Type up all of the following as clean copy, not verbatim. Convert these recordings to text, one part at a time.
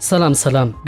ሰላም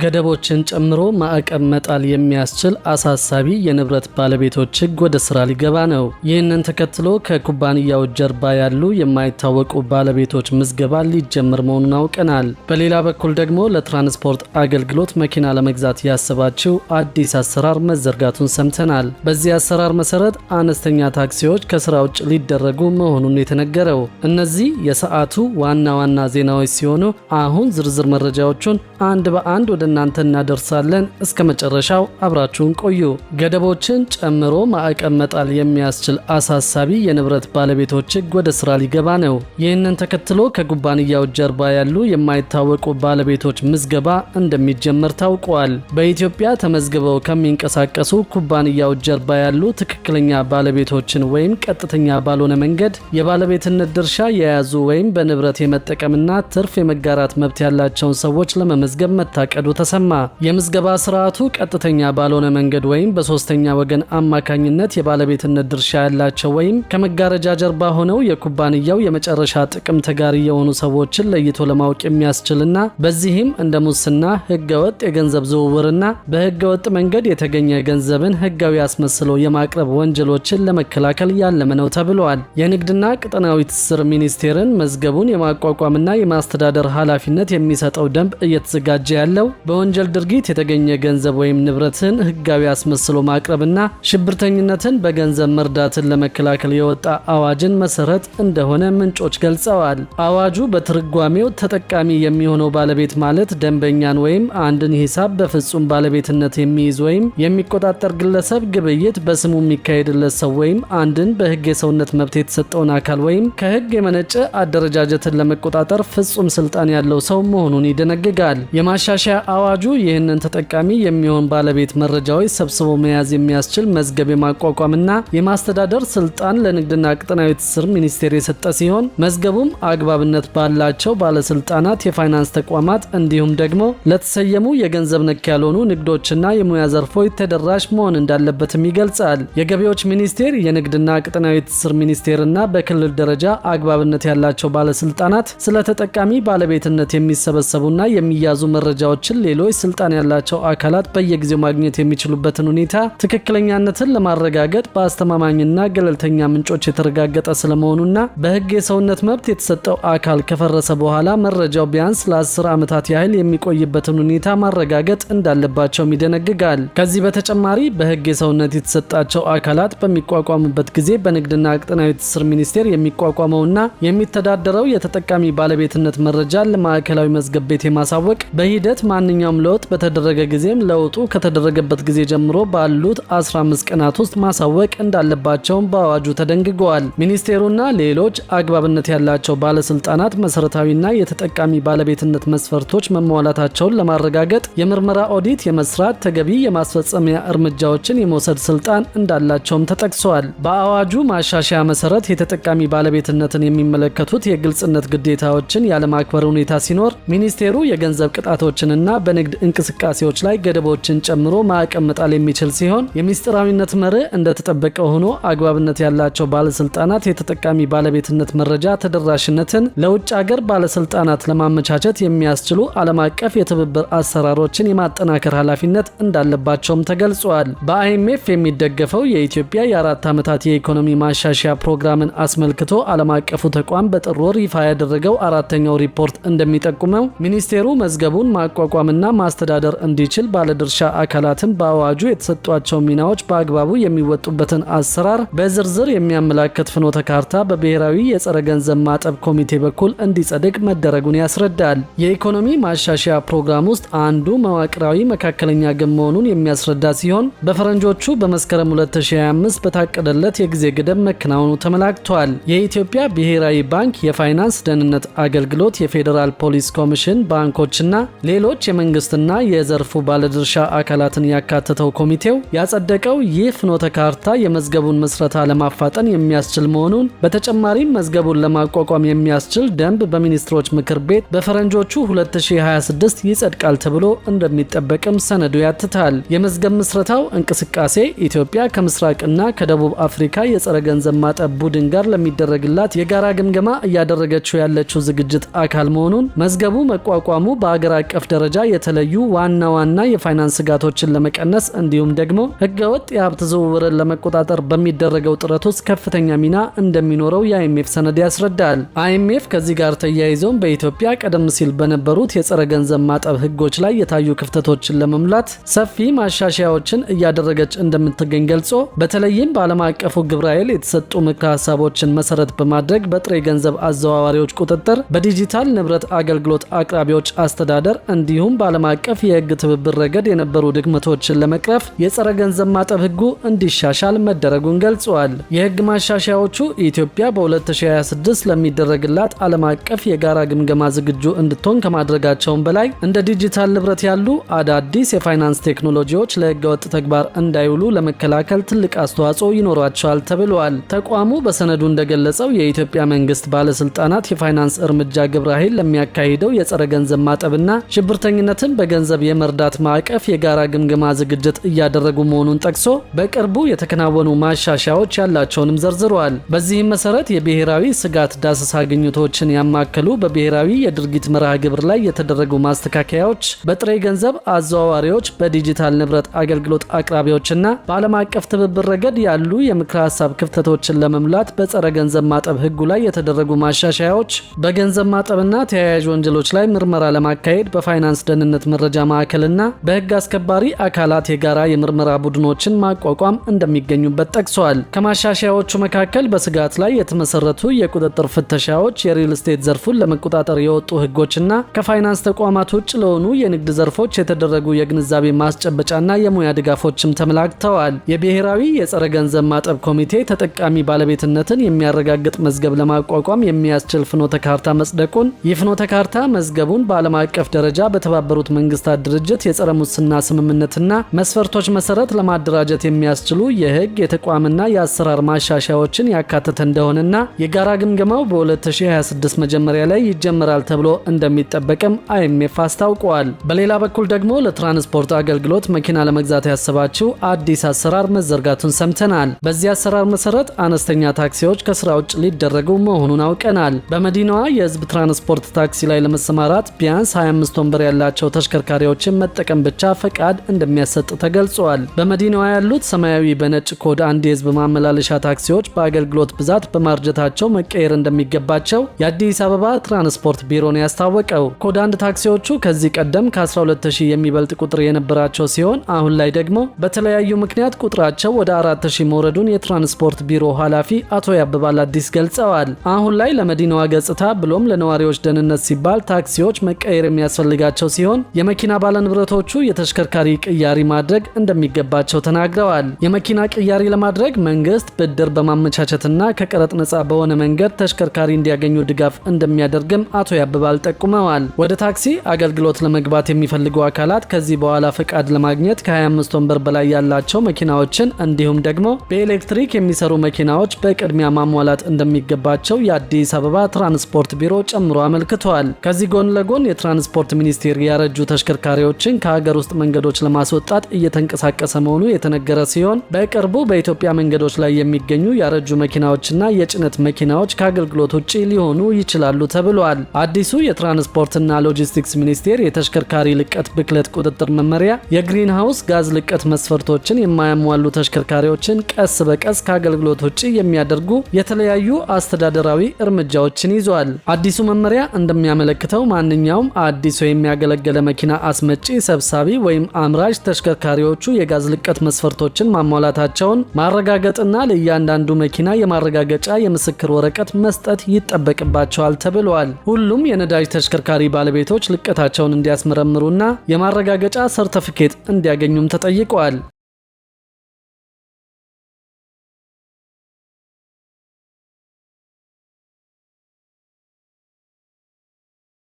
ገደቦችን ጨምሮ ማዕቀብ መጣል የሚያስችል አሳሳቢ የንብረት ባለቤቶች ሕግ ወደ ስራ ሊገባ ነው። ይህንን ተከትሎ ከኩባንያው ጀርባ ያሉ የማይታወቁ ባለቤቶች ምዝገባ ሊጀምር መሆኑን አውቀናል። በሌላ በኩል ደግሞ ለትራንስፖርት አገልግሎት መኪና ለመግዛት ያሰባችው አዲስ አሰራር መዘርጋቱን ሰምተናል። በዚህ አሰራር መሰረት አነስተኛ ታክሲዎች ከስራ ውጭ ሊደረጉ መሆኑን የተነገረው። እነዚህ የሰዓቱ ዋና ዋና ዜናዎች ሲሆኑ አሁን ዝርዝር መረጃዎቹን አንድ በአንድ ወደ እናንተ እናደርሳለን። እስከ መጨረሻው አብራችሁን ቆዩ። ገደቦችን ጨምሮ ማዕቀብ መጣል የሚያስችል አሳሳቢ የንብረት ባለቤቶች ሕግ ወደ ስራ ሊገባ ነው። ይህንን ተከትሎ ከኩባንያው ጀርባ ያሉ የማይታወቁ ባለቤቶች ምዝገባ እንደሚጀመር ታውቋል። በኢትዮጵያ ተመዝግበው ከሚንቀሳቀሱ ኩባንያው ጀርባ ያሉ ትክክለኛ ባለቤቶችን ወይም ቀጥተኛ ባልሆነ መንገድ የባለቤትነት ድርሻ የያዙ ወይም በንብረት የመጠቀምና ትርፍ የመጋራት መብት ያላቸውን ሰዎች ለመመዝገብ መታቀዱ ተሰማ። የምዝገባ ስርዓቱ ቀጥተኛ ባልሆነ መንገድ ወይም በሶስተኛ ወገን አማካኝነት የባለቤትነት ድርሻ ያላቸው ወይም ከመጋረጃ ጀርባ ሆነው የኩባንያው የመጨረሻ ጥቅም ተጋሪ የሆኑ ሰዎችን ለይቶ ለማወቅ የሚያስችልና በዚህም እንደ ሙስና፣ ህገወጥ የገንዘብ ዝውውርና በህገወጥ መንገድ የተገኘ ገንዘብን ህጋዊ አስመስሎ የማቅረብ ወንጀሎችን ለመከላከል ያለመ ነው ተብሏል። የንግድና ቀጠናዊ ትስስር ሚኒስቴርን መዝገቡን የማቋቋምና የማስተዳደር ኃላፊነት የሚሰጠው ደንብ እየተዘጋጀ ያለው በወንጀል ድርጊት የተገኘ ገንዘብ ወይም ንብረትን ህጋዊ አስመስሎ ማቅረብና ሽብርተኝነትን በገንዘብ መርዳትን ለመከላከል የወጣ አዋጅን መሰረት እንደሆነ ምንጮች ገልጸዋል። አዋጁ በትርጓሜው ተጠቃሚ የሚሆነው ባለቤት ማለት ደንበኛን ወይም አንድን ሂሳብ በፍጹም ባለቤትነት የሚይዝ ወይም የሚቆጣጠር ግለሰብ፣ ግብይት በስሙ የሚካሄድለት ሰው ወይም አንድን በህግ የሰውነት መብት የተሰጠውን አካል ወይም ከህግ የመነጨ አደረጃጀትን ለመቆጣጠር ፍጹም ስልጣን ያለው ሰው መሆኑን ይደነግጋል። የማሻሻያ አዋጁ ይህንን ተጠቃሚ የሚሆን ባለቤት መረጃዎች ሰብስቦ መያዝ የሚያስችል መዝገብ የማቋቋምና የማስተዳደር ስልጣን ለንግድና ቀጠናዊ ትስስር ሚኒስቴር የሰጠ ሲሆን መዝገቡም አግባብነት ባላቸው ባለስልጣናት፣ የፋይናንስ ተቋማት እንዲሁም ደግሞ ለተሰየሙ የገንዘብ ነክ ያልሆኑ ንግዶችና የሙያ ዘርፎች ተደራሽ መሆን እንዳለበትም ይገልጻል። የገቢዎች ሚኒስቴር፣ የንግድና ቀጠናዊ ትስስር ሚኒስቴርና በክልል ደረጃ አግባብነት ያላቸው ባለስልጣናት ስለ ተጠቃሚ ባለቤትነት የሚሰበሰቡና የሚያዙ መረጃዎችን ሌሎች ስልጣን ያላቸው አካላት በየጊዜው ማግኘት የሚችሉበትን ሁኔታ ትክክለኛነትን ለማረጋገጥ በአስተማማኝና ገለልተኛ ምንጮች የተረጋገጠ ስለመሆኑና በህግ የሰውነት መብት የተሰጠው አካል ከፈረሰ በኋላ መረጃው ቢያንስ ለ10 ዓመታት ያህል የሚቆይበትን ሁኔታ ማረጋገጥ እንዳለባቸውም ይደነግጋል። ከዚህ በተጨማሪ በህግ የሰውነት የተሰጣቸው አካላት በሚቋቋሙበት ጊዜ በንግድና ቀጠናዊ ትስስር ሚኒስቴር የሚቋቋመውና የሚተዳደረው የተጠቃሚ ባለቤትነት መረጃ ለማዕከላዊ መዝገብ ቤት የማሳወቅ በሂደት ማንኛውም ለውጥ በተደረገ ጊዜም ለውጡ ከተደረገበት ጊዜ ጀምሮ ባሉት 15 ቀናት ውስጥ ማሳወቅ እንዳለባቸውም በአዋጁ ተደንግገዋል። ሚኒስቴሩና ሌሎች አግባብነት ያላቸው ባለስልጣናት መሰረታዊና የተጠቃሚ ባለቤትነት መስፈርቶች መሟላታቸውን ለማረጋገጥ የምርመራ ኦዲት የመስራት ተገቢ የማስፈጸሚያ እርምጃዎችን የመውሰድ ስልጣን እንዳላቸውም ተጠቅሷል። በአዋጁ ማሻሻያ መሰረት የተጠቃሚ ባለቤትነትን የሚመለከቱት የግልጽነት ግዴታዎችን ያለማክበር ሁኔታ ሲኖር ሚኒስቴሩ የገንዘብ ቅጣቶችንና በንግድ እንቅስቃሴዎች ላይ ገደቦችን ጨምሮ ማዕቀብ መጣል የሚችል ሲሆን የሚስጥራዊነት መርህ እንደተጠበቀ ሆኖ አግባብነት ያላቸው ባለስልጣናት የተጠቃሚ ባለቤትነት መረጃ ተደራሽነትን ለውጭ ሀገር ባለስልጣናት ለማመቻቸት የሚያስችሉ ዓለም አቀፍ የትብብር አሰራሮችን የማጠናከር ኃላፊነት እንዳለባቸውም ተገልጿል። በአይኤምኤፍ የሚደገፈው የኢትዮጵያ የ4 ዓመታት የኢኮኖሚ ማሻሻያ ፕሮግራምን አስመልክቶ ዓለም አቀፉ ተቋም በጥር ወር ይፋ ያደረገው 4ኛው ሪፖርት እንደሚጠቁመው ሚኒስቴሩ መዝገቡን ማቋቋምና ማስተዳደር እንዲችል ባለድርሻ አካላትን በአዋጁ የተሰጧቸው ሚናዎች በአግባቡ የሚወጡበትን አሰራር በዝርዝር የሚያመላክት ፍኖተ ካርታ በብሔራዊ የጸረ ገንዘብ ማጠብ ኮሚቴ በኩል እንዲጸድቅ መደረጉን ያስረዳል። የኢኮኖሚ ማሻሻያ ፕሮግራም ውስጥ አንዱ መዋቅራዊ መካከለኛ ግብ መሆኑን የሚያስረዳ ሲሆን በፈረንጆቹ በመስከረም 2025 በታቀደለት የጊዜ ገደብ መከናወኑ ተመላክቷል። የኢትዮጵያ ብሔራዊ ባንክ፣ የፋይናንስ ደህንነት አገልግሎት፣ የፌዴራል ፖሊስ ኮሚሽን፣ ባንኮችና ሌሎች የመንግስትና የዘርፉ ባለድርሻ አካላትን ያካተተው ኮሚቴው ያጸደቀው ይህ ፍኖተ ካርታ የመዝገቡን መስረታ ለማፋጠን የሚያስችል መሆኑን በተጨማሪም መዝገቡን ለማቋቋም የሚያስችል ደንብ በሚኒስትሮች ምክር ቤት በፈረንጆቹ 2026 ይጸድቃል ተብሎ እንደሚጠበቅም ሰነዱ ያትታል። የመዝገብ መስረታው እንቅስቃሴ ኢትዮጵያ ከምስራቅና ከደቡብ አፍሪካ የጸረ ገንዘብ ማጠብ ቡድን ጋር ለሚደረግላት የጋራ ግምገማ እያደረገችው ያለችው ዝግጅት አካል መሆኑን መዝገቡ መቋቋሙ በሀገር አቀፍ ደረጃ የተለዩ ዋና ዋና የፋይናንስ ስጋቶችን ለመቀነስ እንዲሁም ደግሞ ህገወጥ የሀብት ዝውውርን ለመቆጣጠር በሚደረገው ጥረት ውስጥ ከፍተኛ ሚና እንደሚኖረው የአይኤምኤፍ ሰነድ ያስረዳል። አይኤምኤፍ ከዚህ ጋር ተያይዘውም በኢትዮጵያ ቀደም ሲል በነበሩት የጸረ ገንዘብ ማጠብ ህጎች ላይ የታዩ ክፍተቶችን ለመሙላት ሰፊ ማሻሻያዎችን እያደረገች እንደምትገኝ ገልጾ በተለይም በዓለም አቀፉ ግብረ ኃይል የተሰጡ ምክረ ሀሳቦችን መሰረት በማድረግ በጥሬ ገንዘብ አዘዋዋሪዎች ቁጥጥር፣ በዲጂታል ንብረት አገልግሎት አቅራቢዎች አስተዳደር እንዲሁም በዓለም አቀፍ የህግ ትብብር ረገድ የነበሩ ድክመቶችን ለመቅረፍ የጸረ ገንዘብ ማጠብ ህጉ እንዲሻሻል መደረጉን ገልጿል። የህግ ማሻሻያዎቹ ኢትዮጵያ በ2026 ለሚደረግላት ዓለም አቀፍ የጋራ ግምገማ ዝግጁ እንድትሆን ከማድረጋቸውም በላይ እንደ ዲጂታል ንብረት ያሉ አዳዲስ የፋይናንስ ቴክኖሎጂዎች ለህገወጥ ተግባር እንዳይውሉ ለመከላከል ትልቅ አስተዋጽኦ ይኖራቸዋል ተብሏል። ተቋሙ በሰነዱ እንደገለጸው የኢትዮጵያ መንግስት ባለስልጣናት የፋይናንስ እርምጃ ግብረ ኃይል ለሚያካሂደው የጸረ ገንዘብ ማጠብና ሽብርተኝነትን በገንዘብ የመርዳት ማዕቀፍ የጋራ ግምገማ ዝግጅት እያደረጉ መሆኑን ጠቅሶ በቅርቡ የተከናወኑ ማሻሻያዎች ያላቸውንም ዘርዝረዋል። በዚህም መሰረት የብሔራዊ ስጋት ዳሰሳ ግኝቶችን ያማከሉ በብሔራዊ የድርጊት መርሃ ግብር ላይ የተደረጉ ማስተካከያዎች በጥሬ ገንዘብ አዘዋዋሪዎች፣ በዲጂታል ንብረት አገልግሎት አቅራቢዎችና በዓለም አቀፍ ትብብር ረገድ ያሉ የምክረ ሀሳብ ክፍተቶችን ለመሙላት በጸረ ገንዘብ ማጠብ ህጉ ላይ የተደረጉ ማሻሻያዎች በገንዘብ ማጠብና ተያያዥ ወንጀሎች ላይ ምርመራ ለማካሄድ በፋይናንስ ደህንነት መረጃ ማዕከልና በህግ አስከባሪ አካላት የጋራ የምርመራ ቡድኖችን ማቋቋም እንደሚገኙበት ጠቅሷል። ከማሻሻያዎቹ መካከል በስጋት ላይ የተመሰረቱ የቁጥጥር ፍተሻዎች፣ የሪል ስቴት ዘርፉን ለመቆጣጠር የወጡ ህጎችና ከፋይናንስ ተቋማት ውጭ ለሆኑ የንግድ ዘርፎች የተደረጉ የግንዛቤ ማስጨበጫና የሙያ ድጋፎችም ተመላክተዋል። የብሔራዊ የጸረ ገንዘብ ማጠብ ኮሚቴ ተጠቃሚ ባለቤትነትን የሚያረጋግጥ መዝገብ ለማቋቋም የሚያስችል ፍኖተ ካርታ መጽደቁን፣ ይህ ፍኖተ ካርታ መዝገቡን በዓለም አቀፍ ደረጃ በተባበሩት መንግስታት ድርጅት የጸረ ሙስና ስምምነትና መስፈርቶች መሰረት ለማደራጀት የሚያስችሉ የህግ የተቋምና የአሰራር ማሻሻያዎችን ያካተተ እንደሆነና የጋራ ግምገማው በ2026 መጀመሪያ ላይ ይጀምራል ተብሎ እንደሚጠበቅም አይኤምኤፍ አስታውቋል። በሌላ በኩል ደግሞ ለትራንስፖርት አገልግሎት መኪና ለመግዛት ያሰባችው አዲስ አሰራር መዘርጋቱን ሰምተናል። በዚህ አሰራር መሰረት አነስተኛ ታክሲዎች ከስራ ውጭ ሊደረጉ መሆኑን አውቀናል። በመዲናዋ የህዝብ ትራንስፖርት ታክሲ ላይ ለመሰማራት ቢያንስ 25 ወንበር ያላቸው ተሽከርካሪዎችን መጠቀም ብቻ ፈቃድ እንደሚያሰጥ ተገልጿል። በመዲናዋ ያሉት ሰማያዊ በነጭ ኮድ አንድ የህዝብ ማመላለሻ ታክሲዎች በአገልግሎት ብዛት በማርጀታቸው መቀየር እንደሚገባቸው የአዲስ አበባ ትራንስፖርት ቢሮ ነው ያስታወቀው። ኮድ አንድ ታክሲዎቹ ከዚህ ቀደም ከ12000 የሚበልጥ ቁጥር የነበራቸው ሲሆን አሁን ላይ ደግሞ በተለያዩ ምክንያት ቁጥራቸው ወደ 4000 መውረዱን የትራንስፖርት ቢሮ ኃላፊ አቶ ያበባል አዲስ ገልጸዋል። አሁን ላይ ለመዲናዋ ገጽታ ብሎም ለነዋሪዎች ደህንነት ሲባል ታክሲዎች መቀየር የሚያስፈልጋቸው ሲሆን የመኪና ባለንብረቶቹ የተሽከርካሪ ቅያሪ ማድረግ እንደሚገባቸው ተናግረዋል። የመኪና ቅያሪ ለማድረግ መንግስት ብድር በማመቻቸትና ከቀረጥ ነጻ በሆነ መንገድ ተሽከርካሪ እንዲያገኙ ድጋፍ እንደሚያደርግም አቶ ያበባል ጠቁመዋል። ወደ ታክሲ አገልግሎት ለመግባት የሚፈልጉ አካላት ከዚህ በኋላ ፈቃድ ለማግኘት ከ25 ወንበር በላይ ያላቸው መኪናዎችን እንዲሁም ደግሞ በኤሌክትሪክ የሚሰሩ መኪናዎች በቅድሚያ ማሟላት እንደሚገባቸው የአዲስ አበባ ትራንስፖርት ቢሮ ጨምሮ አመልክቷል። ከዚህ ጎን ለጎን የትራንስፖርት ሚኒስቴር ያረጁ ተሽከርካሪዎችን ከሀገር ውስጥ መንገዶች ለማስወጣት እየተንቀሳቀሰ መሆኑ የተነገረ ሲሆን በቅርቡ በኢትዮጵያ መንገዶች ላይ የሚገኙ ያረጁ መኪናዎችና የጭነት መኪናዎች ከአገልግሎት ውጪ ሊሆኑ ይችላሉ ተብሏል። አዲሱ የትራንስፖርትና ሎጂስቲክስ ሚኒስቴር የተሽከርካሪ ልቀት ብክለት ቁጥጥር መመሪያ የግሪን ሃውስ ጋዝ ልቀት መስፈርቶችን የማያሟሉ ተሽከርካሪዎችን ቀስ በቀስ ከአገልግሎት ውጪ የሚያደርጉ የተለያዩ አስተዳደራዊ እርምጃዎችን ይዟል። አዲሱ መመሪያ እንደሚያመለክተው ማንኛውም አዲስ ወይም ያገለገለ መኪና አስመጪ፣ ሰብሳቢ ወይም አምራች ተሽከርካሪዎቹ የጋዝ ልቀት መስፈርቶችን ማሟላታቸውን ማረጋገጥና ለእያንዳንዱ መኪና የማረጋገጫ የምስክር ወረቀት መስጠት ይጠበቅባቸዋል ተብሏል። ሁሉም የነዳጅ ተሽከርካሪ ባለቤቶች ልቀታቸውን እንዲያስመረምሩና የማረጋገጫ ሰርተፊኬት እንዲያገኙም ተጠይቀዋል።